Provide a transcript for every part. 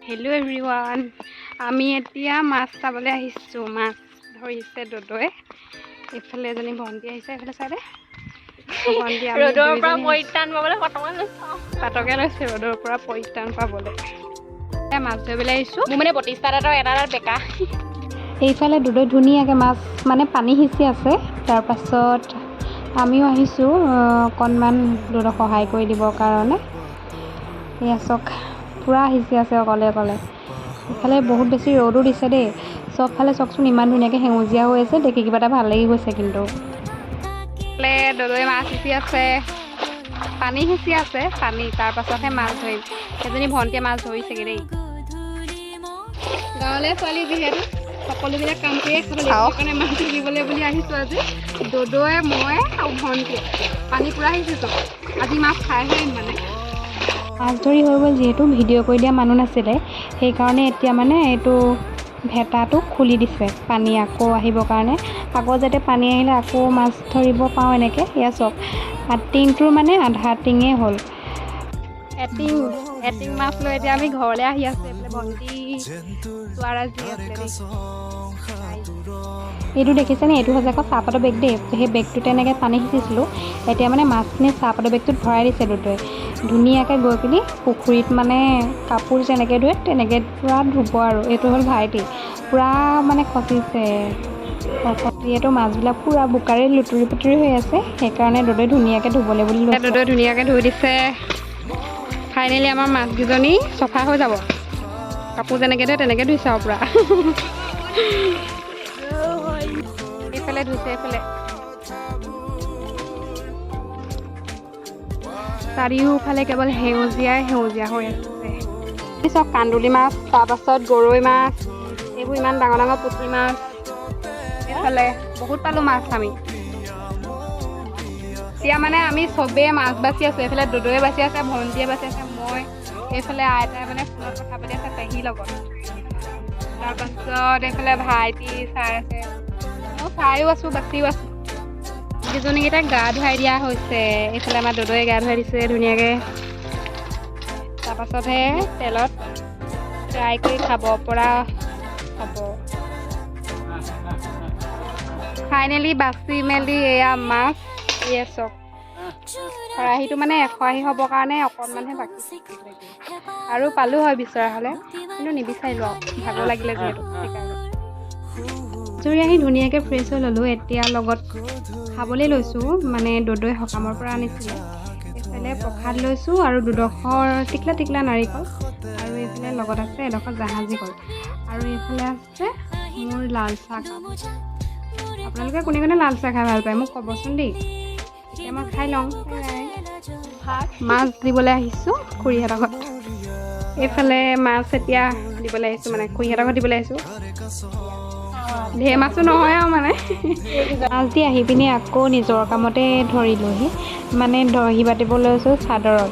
Hello' everyone, আমি এতিয়া মাছ চাবলৈ আহিছোঁ। মাছ ধৰিছে দদৈ। এইফালে এজনী ভণ্টি আহিছে, এইফালে চাই দে ভণ্টি। আমি ৰ'দৰ পৰা পৰিত্ৰাণ পাবলৈ পাতকে লৈছে ৰ'দৰ পৰা পৰিত্ৰাণ পাবলৈ। মাছ ধৰিবলৈ আহিছোঁ। মোৰ মানে 32টা এটা বেকা। এইফালে দদৈ ধুনীয়াকৈ মাছ মানে পানী সিঁচি আছে। তাৰপাছত আমিও আহিছোঁ অকণমান দদৈক সহায় কৰি দিবৰ কাৰণে। এয়া চাওক, পূৰা সিঁচি আছে অকলে অকলে। ইফালে বহুত বেছি ৰ'দো দিছে দেই। চবফালে চাওকচোন, ইমান ধুনীয়াকৈ সেউজীয়া হৈ আছে, দেখি কিবা এটা ভাল লাগি গৈছে। কিন্তু ইফালে দদৈ মাছ সিঁচি আছে, পানী সিঁচি আছে পানী। তাৰপাছতহে মাছ ধৰিম। সেইজনী ভণ্টিয়ে মাছ ধৰিছেগৈ দেই। গাঁৱলৈ ছোৱালী যিহেতু সকলোবিলাক কাম কৰিয়ে খাব লাগিব, সেইকাৰণে মাছ ধৰিবলৈ বুলি আহিছোঁ আজি। দদৈ, মই আৰু ভণ্টিয়ে পানী পূৰা সিঁচিছোঁ। আজি মাছ খাইহে আহিম মানে। মাছ ধৰি হৈ গ'ল যিহেতু, ভিডিঅ' কৰি দিয়া মানুহ নাছিলে, সেইকাৰণে এতিয়া মানে এইটো ভেটাটো খুলি দিছে পানী আকৌ আহিবৰ কাৰণে। আকৌ যাতে পানী আহিলে আকৌ মাছ ধৰিব পাওঁ এনেকৈ। এয়া চাওক, টিংটোৰ মানে আধা টিঙেই হ'ল। এটিং মাছ লৈ এতিয়া আমি ঘৰলৈ আহি আছোঁ। এইফালে ভণ্টি ছোৱাৰাজী আছে দেই। এইটো দেখিছেনে? এইটো হৈছে আকৌ চাহপাতৰ বেগ দেই। সেই বেগটোতে এনেকৈ পানী সিঁচিছিলোঁ। এতিয়া মানে মাছখিনি চাহপাতৰ বেগটোত ভৰাই দিছে দদৈ। ধুনীয়াকৈ গৈ পিনি পুখুৰীত মানে কাপোৰ যেনেকৈ ধুৱে তেনেকৈ পূৰা ধুব আৰু। এইটো হ'ল ভাইটি, পূৰা মানে খচিছে। যিহেতু মাছবিলাক পূৰা বোকাৰে লুতুৰি পুতুৰি হৈ আছে, সেইকাৰণে দদৈ ধুনীয়াকৈ ধুবলৈ বুলি লৈছে। দদৈ ধুনীয়াকৈ ধুই দিছে। ফাইনেলি আমাৰ মাছকেইজনী চফা হৈ যাব। কাপোৰ যেনেকৈ ধুৱে তেনেকৈ ধুইছে আৰু পূৰা। এইফালে ধুইছে, এইফালে চাৰিওফালে কেৱল সেউজীয়াই সেউজীয়া হৈ আছে। চব কান্দুলি মাছ, তাৰপাছত গৰৈ মাছ, এইবোৰ ইমান ডাঙৰ ডাঙৰ পুঠি মাছ। এইফালে বহুত পালোঁ মাছ আমি। এতিয়া মানে আমি চবেই মাছ বাচি আছোঁ। এইফালে দদৈয়ে বাচি আছে, ভণ্টিয়ে বাচি আছে, মই। এইফালে আইতাই মানে ফোনত কথা পাতি আছে পেহীৰ লগত। তাৰপাছত এইফালে ভাইটি চাই আছে, মই চাইও আছোঁ, বাচিও আছোঁ। কেইজনীকেইটাক গা ধুৱাই দিয়া হৈছে। এইফালে আমাৰ দদৈয়ে গা ধুৱাই দিছে ধুনীয়াকৈ। তাৰপাছতহে তেলত ফ্ৰাই কৰি খাব পৰা হ'ব। ফাইনেলি বাচি মেলি এয়া মাছ। এয়া চাওক, খৰাহীটো মানে 180 হ'বৰ কাৰণে অকণমানহে বাকী আৰু পালোঁ হয় বিচৰা হ'লে, কিন্তু নিবিচাৰিলোঁ আৰু ভাগৰ লাগিলে যিহেতু, সেইকাৰণে। আজৰি আহি ধুনীয়াকৈ ফ্ৰেছ হৈ ল'লোঁ। এতিয়া লগত খাবলৈ লৈছোঁ, মানে দদৈ সকামৰ পৰা আনিছিলে। এইফালে প্ৰসাদ লৈছোঁ আৰু দুডোখৰ টিকলা টিকলা নাৰিকল, আৰু এইফালে লগত আছে এডোখৰ জাহাজী কল, আৰু এইফালে আছে মোৰ লাল চাহ কাপ। আপোনালোকে কোনে কোনে লাল চাহ খাই ভাল পায় মোক ক'বচোন দেই। এতিয়া মই খাই লওঁ। মাছ দিবলৈ আহিছোঁ খুৰীহঁতৰ ঘৰত। এইফালে মাছ এতিয়া দিবলৈ আহিছোঁ, মানে খুৰীহঁতৰ ঘৰত দিবলৈ আহিছোঁ। ঢেৰ মাছো নহয় আৰু মানে। মাছ দি আহি পিনি আকৌ নিজৰ কামতে ধৰিলোঁহি। মানে দহি বাতিব লৈছোঁ চাদৰত।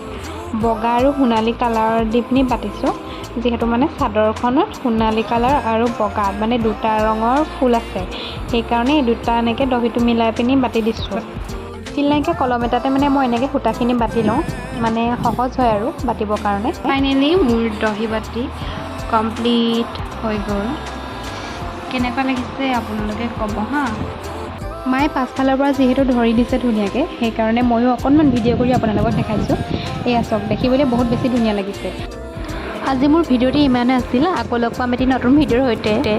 বগা আৰু সোণালী কালাৰ দি পিনি বাতিছোঁ, যিহেতু মানে চাদৰখনত সোণালী কালাৰ আৰু বগা মানে দুটা ৰঙৰ ফুল আছে, সেইকাৰণে এই দুটা এনেকৈ দহিটো মিলাই পিনি বাতি দিছোঁ। ফিল নাইকিয়া কলম এটাতে মানে মই এনেকৈ সূতাখিনি বাতি লওঁ, মানে সহজ হয় আৰু বাতিবৰ কাৰণে। ফাইনেলি মোৰ দহি বাতি কমপ্লিট হৈ গ'ল। কেনেকুৱা লাগিছে আপোনালোকে ক'ব হা। মায়ে পাছফালৰ পৰা যিহেতু ধৰি দিছে ধুনীয়াকৈ, সেইকাৰণে ময়ো অকণমান ভিডিঅ' কৰি আপোনালোকক দেখাইছোঁ। এয়া চাওক, দেখিবলৈ বহুত বেছি ধুনীয়া লাগিছে। আজি মোৰ ভিডিঅ'টি ইমানে আছিল। আকৌ লগ পাম এটি নতুন ভিডিঅ'ৰ সৈতে।